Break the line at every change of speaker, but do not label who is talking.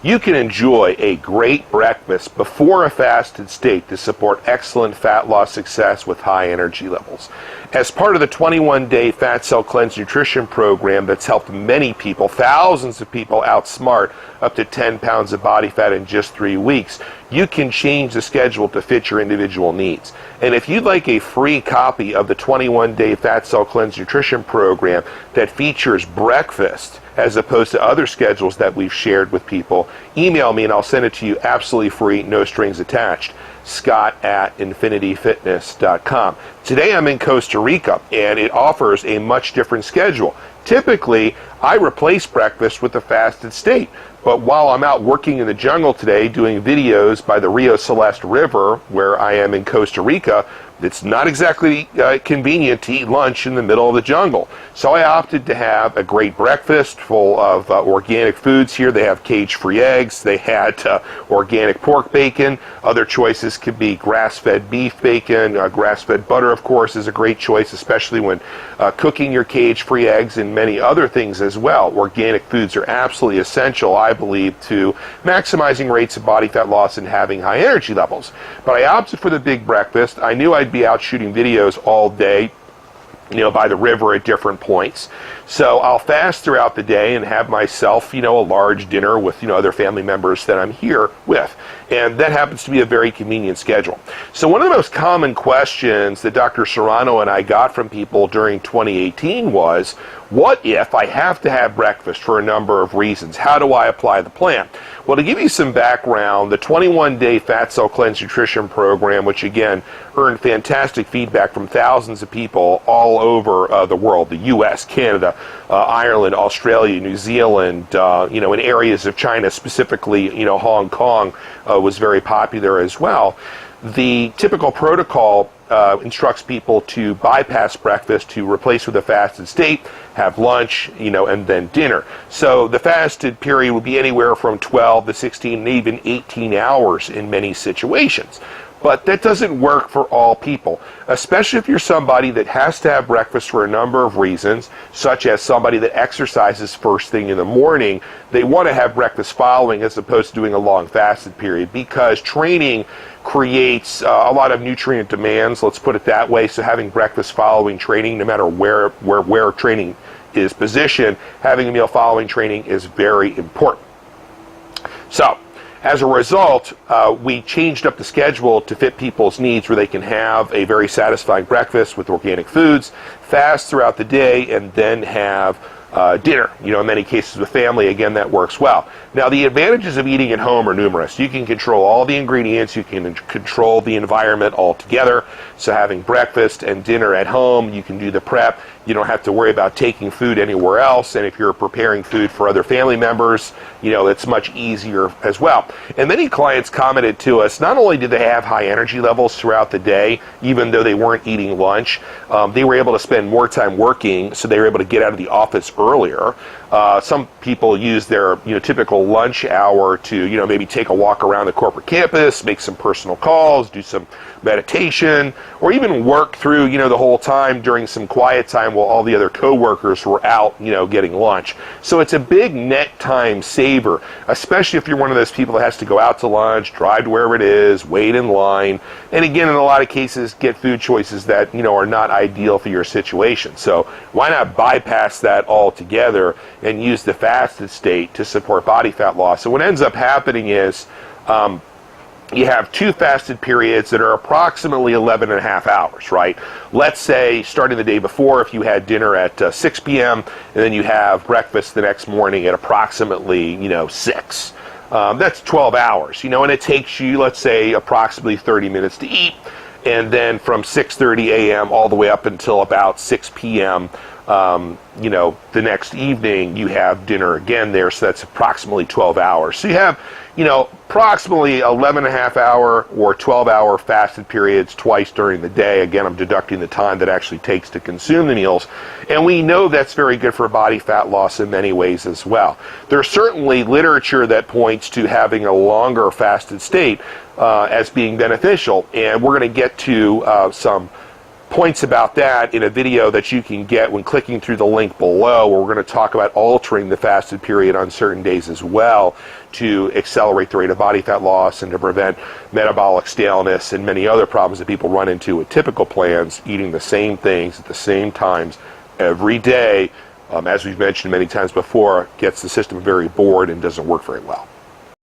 you can enjoy a great breakfast before a fasted state to support excellent fat loss success with high energy levels. As part of the 21-day Fat Cell Cleanse Nutrition Program that's helped many people, thousands of people, outsmart up to 10 pounds of body fat in just 3 weeks, you can change the schedule to fit your individual needs. And if you'd like a free copy of the 21-day Fat Cell Cleanse Nutrition Program that features breakfast as opposed to other schedules that we've shared with people, email me and I'll send it to you absolutely free, no strings attached. Scott@infinityfitness.com. Today I'm in Costa Rica, and it offers a much different schedule. Typically, I replace breakfast with a fasted state. But while I'm out working in the jungle today doing videos by the Rio Celeste River, where I am in Costa Rica, it's not exactly convenient to eat lunch in the middle of the jungle. So I opted to have a great breakfast full of organic foods here. They have cage-free eggs. They had organic pork bacon. Other choices could be grass-fed beef bacon. Grass-fed butter, of course, is a great choice, especially when cooking your cage-free eggs, and many other things as well. Organic foods are absolutely essential, I believe, to maximizing rates of body fat loss and having high energy levels. But I opted for the big breakfast. I knew I'd be out shooting videos all day, by the river at different points. So I'll fast throughout the day and have myself, a large dinner with, other family members that I'm here with. And that happens to be a very convenient schedule. So one of the most common questions that Dr. Serrano and I got from people during 2018 was, what if I have to have breakfast for a number of reasons? How do I apply the plan? Well, to give you some background, the 21-day Fat Cell Cleanse Nutrition Program, which again earned fantastic feedback from thousands of people all over the world, the U.S., Canada, Ireland, Australia, New Zealand, in areas of China, specifically, Hong Kong was very popular as well. The typical protocol instructs people to bypass breakfast to replace with a fasted state, have lunch, and then dinner. So the fasted period would be anywhere from 12 to 16 and even 18 hours in many situations. But that doesn't work for all people, especially if you're somebody that has to have breakfast for a number of reasons, such as somebody that exercises first thing in the morning. They want to have breakfast following as opposed to doing a long fasted period, because training creates a lot of nutrient demands, let's put it that way. So having breakfast following training, no matter where training is positioned, having a meal following training is very important. So as a result, we changed up the schedule to fit people's needs, where they can have a very satisfying breakfast with organic foods, fast throughout the day, and then have dinner. In many cases with family, again, that works well. Now, the advantages of eating at home are numerous. You can control all the ingredients. You can control the environment altogether. So having breakfast and dinner at home, you can do the prep. You don't have to worry about taking food anywhere else. And if you're preparing food for other family members, it's much easier as well. And many clients commented to us, not only did they have high energy levels throughout the day, even though they weren't eating lunch, they were able to spend more time working, so they were able to get out of the office earlier. Some people use their typical lunch hour to maybe take a walk around the corporate campus, make some personal calls, do some meditation, or even work through the whole time during some quiet time while all the other coworkers were out getting lunch. So it's a big net time saver, especially if you're one of those people that has to go out to lunch, drive to wherever it is, wait in line, and again, in a lot of cases, get food choices that are not ideal for your situation. So why not bypass that altogether and use the fasted state to support body fat loss? So what ends up happening is you have two fasted periods that are approximately 11 and a half hours, right? Let's say starting the day before, if you had dinner at 6 p.m. and then you have breakfast the next morning at approximately 6. That's 12 hours, and it takes you, let's say, approximately 30 minutes to eat. And then from 6:30 a.m. all the way up until about 6 p.m., the next evening you have dinner again there, so that's approximately 12 hours. So you have, approximately 11 and a half hour or 12-hour fasted periods twice during the day. Again, I'm deducting the time that actually takes to consume the meals. And we know that's very good for body fat loss in many ways as well. There's certainly literature that points to having a longer fasted state as being beneficial. And we're going to get to some points about that in a video that you can get when clicking through the link below, where we're going to talk about altering the fasted period on certain days as well to accelerate the rate of body fat loss and to prevent metabolic staleness and many other problems that people run into with typical plans, eating the same things at the same times every day, as we've mentioned many times before, gets the system very bored and doesn't work very well.